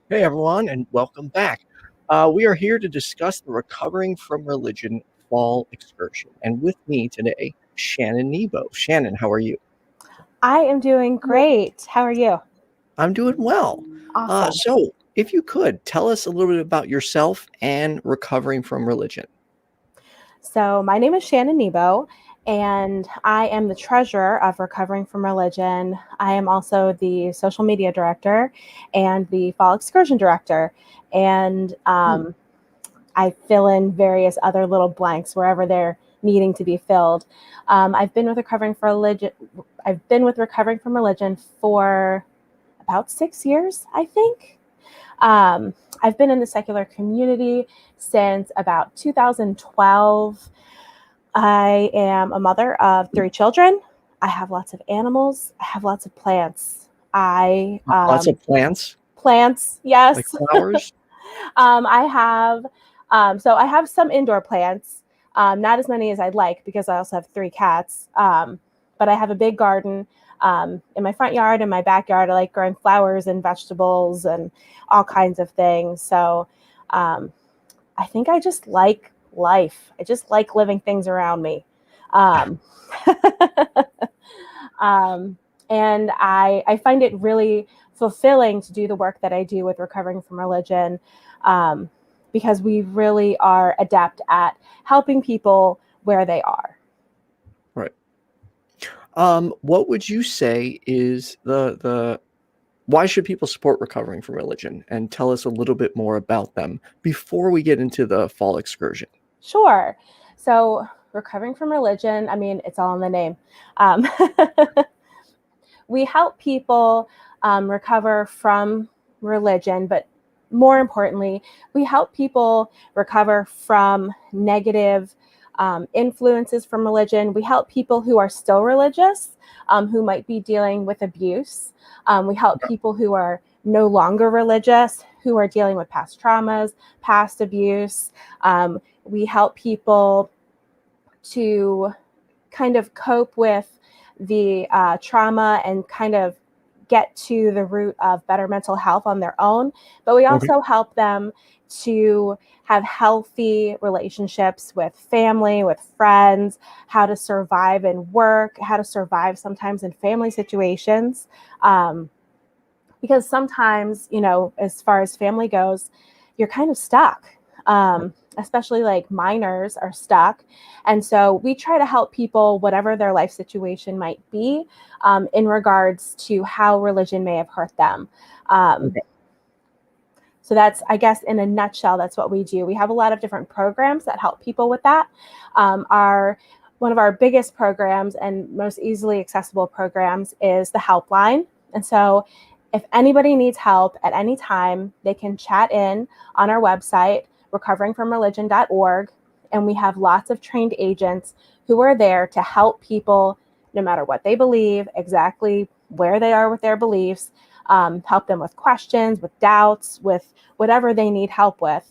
Hey everyone, and welcome back. We are here to discuss the Recovering from Religion Fall Excursion. And with me today, Shannon Nebo. Shannon, how are you? I am doing great. How are you? I'm doing well. Awesome. So, if you could, tell us a little bit about yourself and recovering from religion. So, my name is Shannon Nebo, and I am the treasurer of Recovering from Religion. I am also the social media director and the fall excursion director. And Hmm. I fill in various other little blanks wherever they're needing to be filled. I've been with Recovering for Religion. I've been with Recovering from Religion for about 6 years, I think. Um, I've been in the secular community since about 2012. I am a mother of 3 children. I have lots of animals. I have lots of plants. I Lots of plants, plants, like yes. flowers. I have so I have some indoor plants, not as many as I'd like because I also have 3 cats. But I have a big garden in my front yard and my backyard. I like growing flowers and vegetables and all kinds of things. So um, I think I just like life. I just like living things around me. Um, um, and I find it really fulfilling to do the work that I do with Recovering from Religion, um, because we really are adept at helping people where they are. Right. What would you say is the why should people support recovering from religion? And tell us a little bit more about them before we get into the fall excursion. Sure. So, Recovering from Religion, I mean, it's all in the name. Um, we help people recover from religion, but more importantly, we help people recover from negative influences from religion. We help people who are still religious, who might be dealing with abuse. We help people who are no longer religious, who are dealing with past traumas, past abuse. We help people to kind of cope with the trauma and kind of get to the root of better mental health on their own. But we Okay. also help them to have healthy relationships with family, with friends, how to survive in work, how to survive sometimes in family situations. Because sometimes, as far as family goes, you're kind of stuck. Especially like minors are stuck. And so we try to help people, whatever their life situation might be, in regards to how religion may have hurt them. Um, Okay. so that's, I guess, in a nutshell, that's what we do. We have a lot of different programs that help people with that. Our One of our biggest programs and most easily accessible programs is the helpline. And so if anybody needs help at any time, they can chat in on our website, recoveringfromreligion.org. And we have lots of trained agents who are there to help people no matter what they believe, exactly where they are with their beliefs, help them with questions, with doubts, with whatever they need help with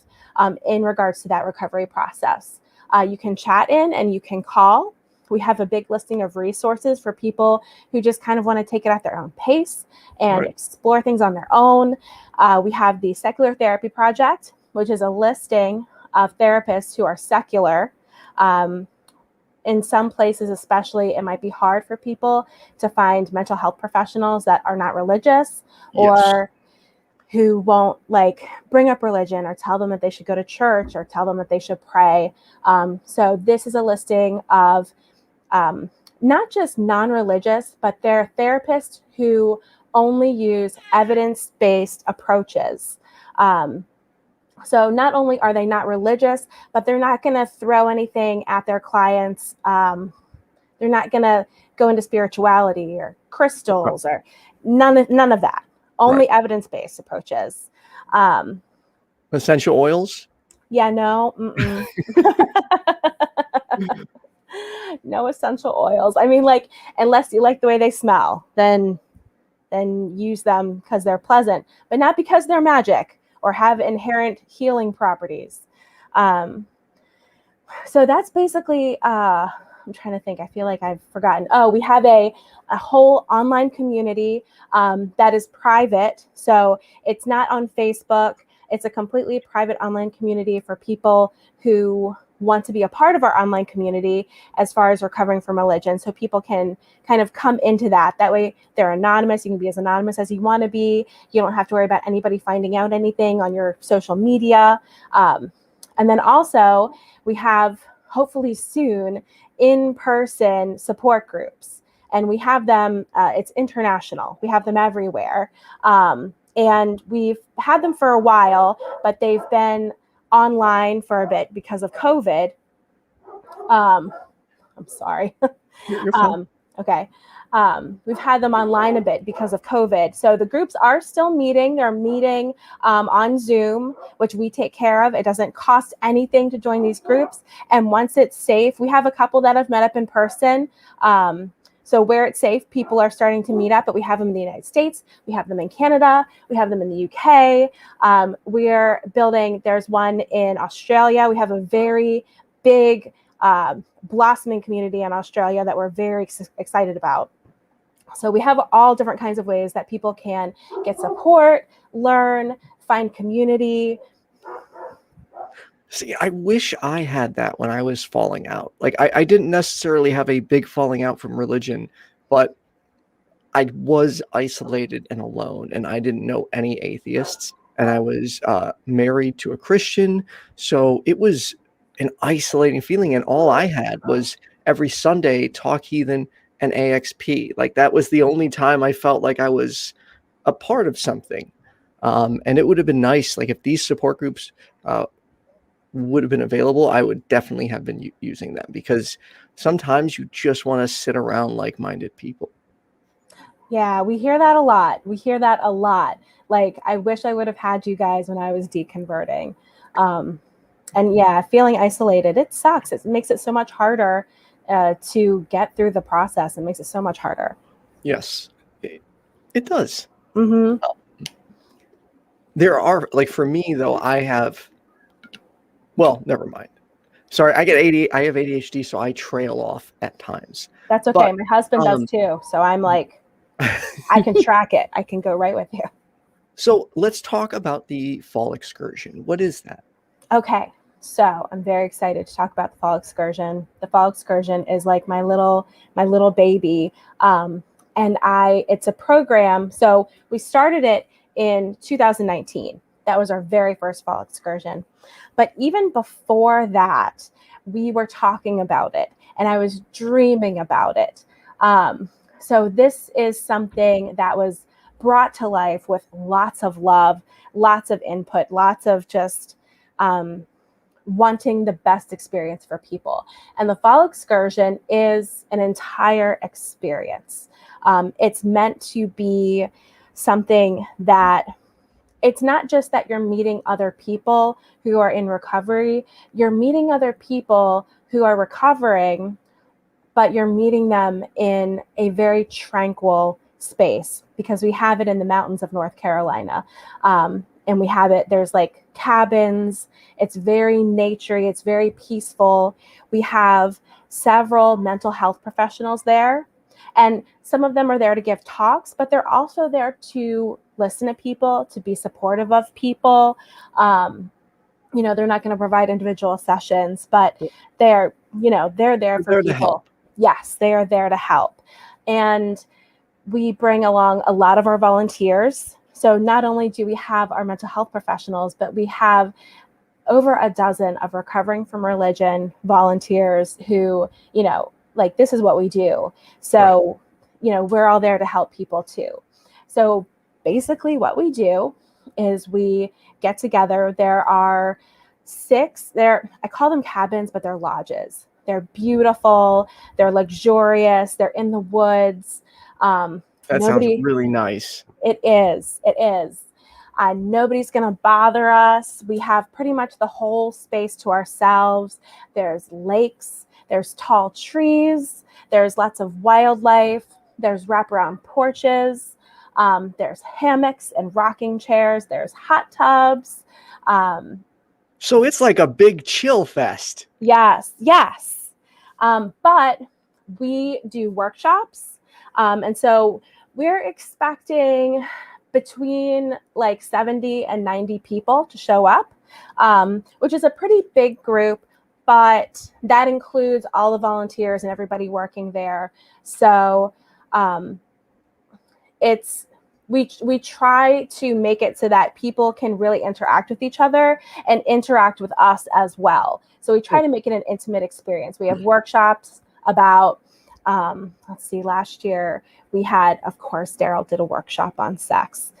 in regards to that recovery process. You can chat in and you can call. We have a big listing of resources for people who just kind of want to take it at their own pace and Right. explore things on their own. We have the Secular Therapy Project, which is a listing of therapists who are secular. In some places, especially, it might be hard for people to find mental health professionals that are not religious Yes. or who won't like bring up religion or tell them that they should go to church or tell them that they should pray. So this is a listing of not just non-religious, but they're therapists who only use evidence-based approaches. So not only are they not religious, but they're not going to throw anything at their clients. They're not going to go into spirituality or Right. crystals or none of that. Right. Only evidence-based approaches. Um, Essential oils. yeah, no, no essential oils. I mean, like, unless you like the way they smell, then use them because they're pleasant, but not because they're magic or have inherent healing properties. Um, so that's basically I'm trying to think. I feel like I've forgotten. Oh, we have a whole online community that is private. So it's not on Facebook. It's a completely private online community for people who want to be a part of our online community as far as recovering from religion. So people can kind of come into that. That way they're anonymous. You can be as anonymous as you want to be. You don't have to worry about anybody finding out anything on your social media. And then also we have, hopefully soon, in-person support groups. And we have them, it's international. We have them everywhere. And we've had them for a while, but they've been online for a bit because of COVID. I'm sorry. You're fine. Okay. We've had them online a bit because of COVID. So the groups are still meeting. They're meeting on Zoom, which we take care of. It doesn't cost anything to join these groups. And once it's safe, we have a couple that have met up in person. So where it's safe, people are starting to meet up, but we have them in the United States. We have them in Canada. We have them in the UK. We're building, there's one in Australia. We have a very big blossoming community in Australia that we're very excited about. So we have all different kinds of ways that people can get support, learn, find community. See, I wish I had that when I was falling out. Like, I didn't necessarily have a big falling out from religion, but I was isolated and alone, and I didn't know any atheists, and I was married to a Christian. So it was an isolating feeling, and all I had was every Sunday Talk Heathen and AXP. Like, that was the only time I felt like I was a part of something. And it would have been nice, like, if these support groups would have been available, I would definitely have been using them, because sometimes you just want to sit around like-minded people. Yeah, we hear that a lot. We hear that a lot. Like, I wish I would have had you guys when I was deconverting. And yeah, feeling isolated, it sucks. It makes it so much harder to get through the process. It makes it so much harder. Yes, it does. Mm-hmm. There are, like, for me though, I have, well, never mind. Sorry, I have ADHD, so I trail off at times. That's okay. My husband does too. So I'm like, I can track it. I can go right with you. So let's talk about the fall excursion. What is that? Okay. So I'm very excited to talk about the fall excursion. The fall excursion is like my little baby. And it's a program. So we started it in 2019. That was our very first fall excursion. But even before that, we were talking about it, and I was dreaming about it. So this is something that was brought to life with lots of love, lots of input, lots of just wanting the best experience for people. And the fall excursion is an entire experience. It's meant to be something that, it's not just that you're meeting other people who are in recovery, you're meeting other people who are recovering, but you're meeting them in a very tranquil space, because we have it in the mountains of North Carolina. And we have it, there's like cabins, it's very naturey, it's very peaceful. We have several mental health professionals there, and some of them are there to give talks, but they're also there to listen to people, to be supportive of people. You know, they're not going to provide individual sessions, but they're there for people. To help. Yes, they are there to help. And we bring along a lot of our volunteers. So not only do we have our mental health professionals, but we have over a dozen of recovering from religion volunteers who, like, this is what we do. So, right. We're all there to help people too. So basically what we do is we get together. There are 6 there. I call them cabins, but they're lodges. They're beautiful. They're luxurious. They're in the woods. That sounds really nice. It is. It is. Nobody's going to bother us. We have pretty much the whole space to ourselves. There's lakes. There's tall trees. There's lots of wildlife. There's wraparound porches. There's hammocks and rocking chairs. There's hot tubs. So it's like a big chill fest. Yes. Yes. But we do workshops. And so we're expecting between like 70 and 90 people to show up, which is a pretty big group, but that includes all the volunteers and everybody working there. So we try to make it so that people can really interact with each other and interact with us as well. So we try to make it an intimate experience. We have workshops about, let's see, last year we had, of course, Darrel did a workshop on sex.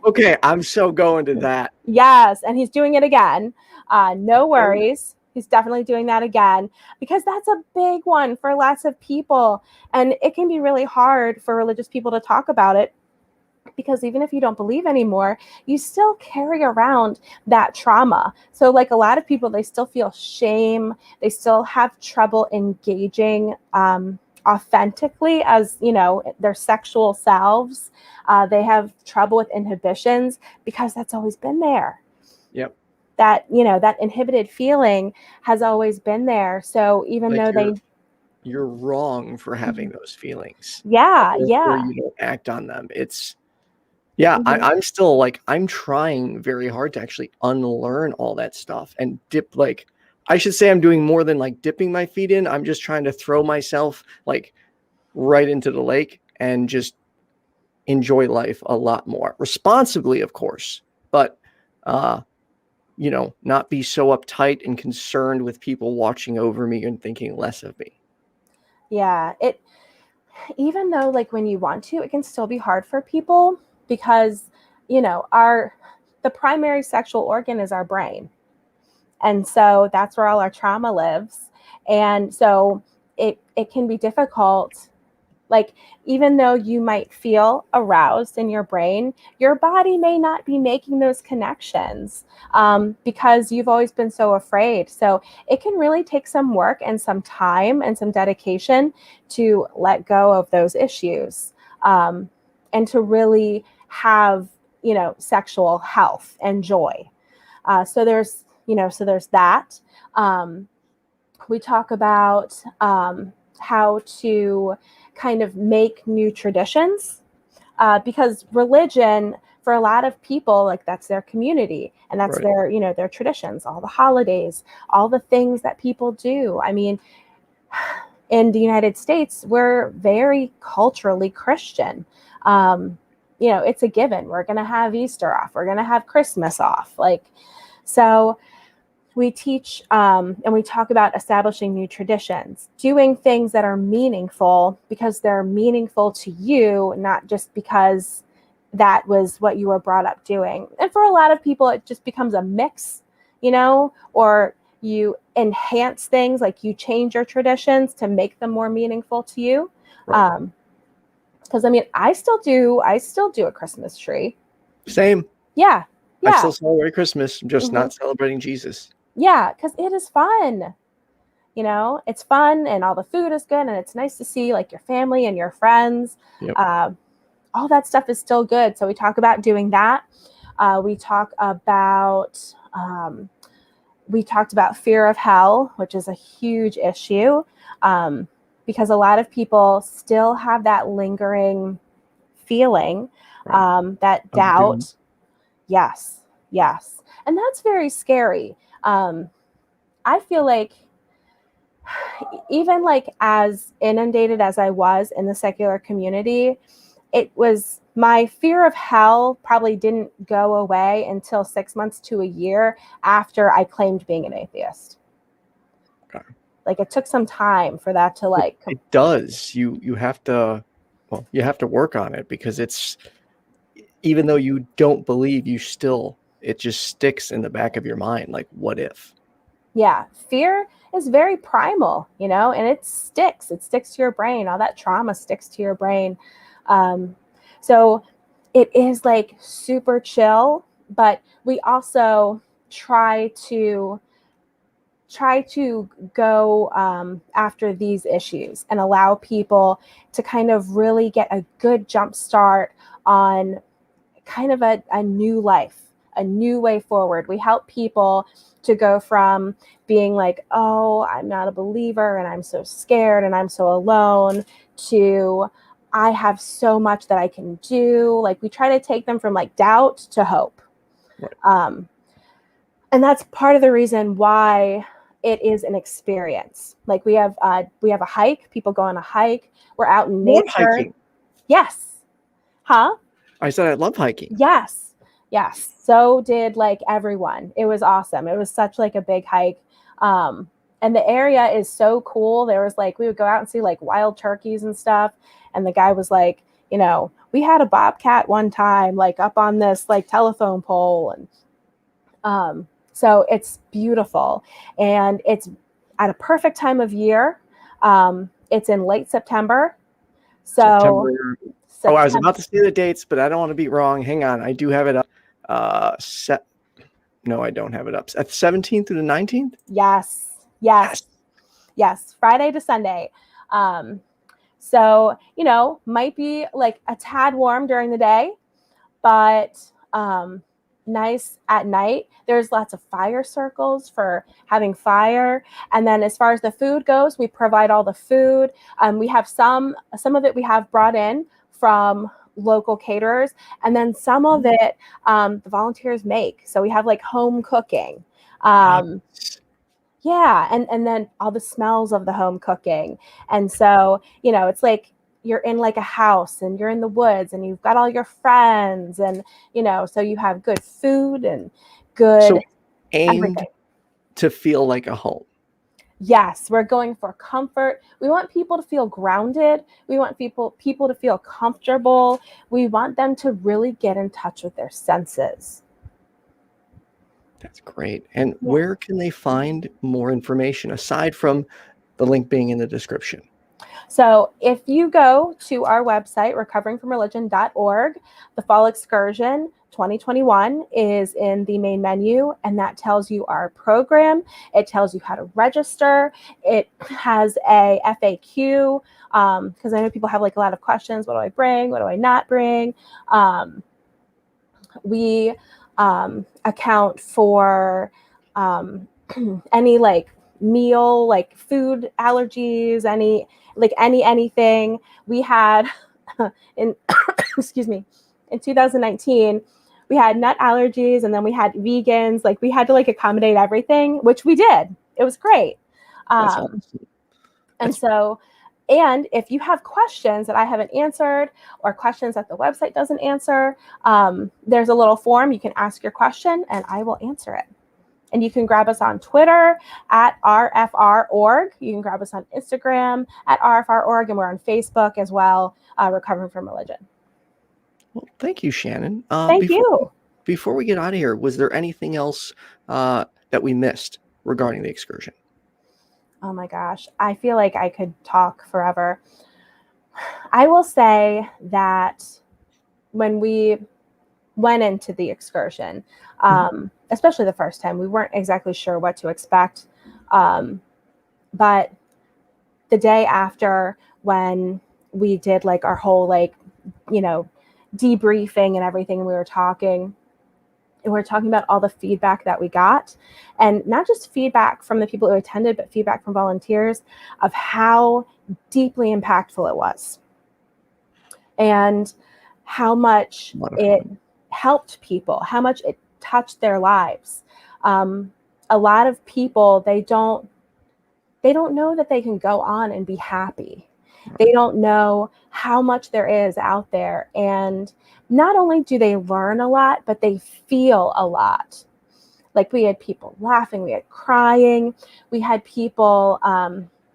Okay, I'm so going to that. Yes, and he's doing it again. No worries. He's definitely doing that again, because that's a big one for lots of people. And it can be really hard for religious people to talk about it, because even if you don't believe anymore, you still carry around that trauma. So like a lot of people, they still feel shame. They still have trouble engaging authentically as, you know, their sexual selves. They have trouble with inhibitions because that's always been there. Yep. That, you know, that inhibited feeling has always been there. So even Like though you're wrong for having those feelings. Yeah. Or you don't act on them. It's, I'm still like, I'm trying very hard to actually unlearn all that stuff and dip, like, I should say I'm doing more than like dipping my feet in. I'm just trying to throw myself like right into the lake and just enjoy life a lot more responsibly, of course, but, you know, not be so uptight and concerned with people watching over me and thinking less of me. Yeah. Even though like when you want to, it can still be hard for people because, you know, the primary sexual organ is our brain. And so that's where all our trauma lives. And so it can be difficult. Like, even though you might feel aroused in your brain, your body may not be making those connections because you've always been so afraid. So it can really take some work and some time and some dedication to let go of those issues and to really have, you know, sexual health and joy. So there's that. We talk about how to kind of make new traditions because religion, for a lot of people, like that's their community and that's their, you know, their traditions, all the holidays, all the things that people do. I mean, in the United States, we're very culturally Christian. You know, it's a given. We're going to have Easter off. We're going to have Christmas off. Like, so we teach and we talk about establishing new traditions, doing things that are meaningful because they're meaningful to you, not just because that was what you were brought up doing. And for a lot of people, it just becomes a mix, you know, or you enhance things, like you change your traditions to make them more meaningful to you. Because I mean, I still do a Christmas tree. Same. Yeah. I still celebrate Christmas. I'm just not celebrating Jesus. Yeah, because it is fun. You know, it's fun and all the food is good and it's nice to see like your family and your friends. Yep. All that stuff is still good. So we talk about doing that. We talked about fear of hell, which is a huge issue because a lot of people still have that lingering feeling, that doubt. Yes. And that's very scary. I feel like even like as inundated as I was in the secular community, it was my fear of hell probably didn't go away until 6 months to a year after I claimed being an atheist. Okay. Like it took some time for that to like. It does. You have to, well, you have to work on it because it's, even though you don't believe, it just sticks in the back of your mind. Like, what if? Yeah. Fear is very primal, you know, and it sticks to your brain. All that trauma sticks to your brain. So it is like super chill, but we also try to go after these issues and allow people to kind of really get a good jump start on kind of a new life, a new way forward. We help people to go from being like, oh, I'm not a believer and I'm so scared and I'm so alone, to I have so much that I can do. Like, we try to take them from like doubt to hope. Right. And that's part of the reason why it is an experience. Like, we have a hike. People go on a hike. We're out in More nature. hiking. Yes. Huh? I said I love hiking. Yes. Yes. So did like everyone. It was awesome. It was such like a big hike. And the area is so cool. There was like, we would go out and see like wild turkeys and stuff. And the guy was like, you know, we had a bobcat one time, like up on this like telephone pole. And so it's beautiful. And it's at a perfect time of year. It's in late September. So Oh, I was about to see the dates, but I don't want to be wrong. Hang on. I do have it up. No, I don't have it up. At the 17th through the 19th? Yes. Friday to Sunday. So, you know, might be like a tad warm during the day, but nice at night. There's lots of fire circles for having fire. And then as far as the food goes, we provide all the food. We have some of it we have brought in from local caterers, and then some of it the volunteers make. So we have like home cooking. Yeah, and then all the smells of the home cooking. And so, you know, it's like you're in like a house and you're in the woods and you've got all your friends, and, you know, so you have good food and good aimed everything to feel like a home. Yes, we're going for comfort. We want people to feel grounded. We want people to feel comfortable. We want them to really get in touch with their senses. That's great. And where can they find more information aside from the link being in the description? So if you go to our website, recoveringfromreligion.org, the Fall Excursion 2021 is in the main menu, and that tells you our program. It tells you how to register. It has a FAQ, because I know people have like a lot of questions. What do I bring? What do I not bring? We account for any like meal, like food allergies, anything. We had in excuse me, in 2019, we had nut allergies, and then we had vegans. Like, we had to like accommodate everything, which we did. It was great. And if you have questions that I haven't answered, or questions that the website doesn't answer, there's a little form. You can ask your question and I will answer it. And you can grab us on Twitter at RFR.org. You can grab us on Instagram at RFR.org, and we're on Facebook as well, Recovering from Religion. Well, thank you, Shannon. Thank you. Before we get out of here, was there anything else that we missed regarding the excursion? Oh my gosh, I feel like I could talk forever. I will say that when we went into the excursion, especially the first time, we weren't exactly sure what to expect. But the day after, when we did like our whole like, you know, debriefing and everything, and we were talking about all the feedback that we got, and not just feedback from the people who attended, but feedback from volunteers of how deeply impactful it was and how much it helped people, how much it touched their lives. A lot of people, they don't know that they can go on and be happy. They don't know how much there is out there. And not only do they learn a lot, but they feel a lot. Like, we had people laughing, we had crying, we had people,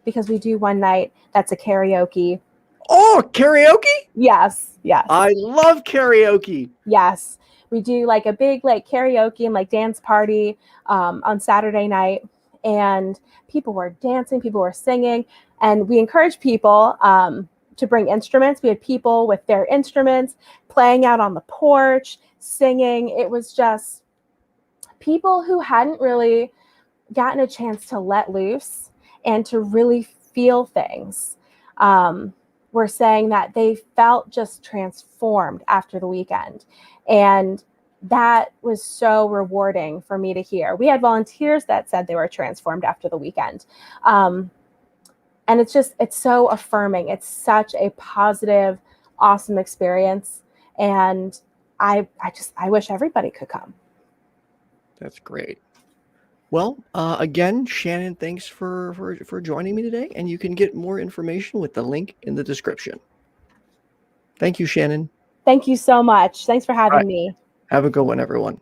because we do one night that's a karaoke. Oh, karaoke? Yes. I love karaoke. Yes. We do like a big like karaoke and like dance party on Saturday night. And people were dancing, people were singing, and we encourage people to bring instruments. We had people with their instruments playing out on the porch, singing. It was just people who hadn't really gotten a chance to let loose and to really feel things. Were saying that they felt just transformed after the weekend. And that was so rewarding for me to hear. We had volunteers that said they were transformed after the weekend. And it's so affirming. It's such a positive, awesome experience. And I wish everybody could come. That's great. Well, again, Shannon, thanks for joining me today, and you can get more information with the link in the description. Thank you, Shannon. Thank you so much. Thanks for having me. Have a good one, everyone.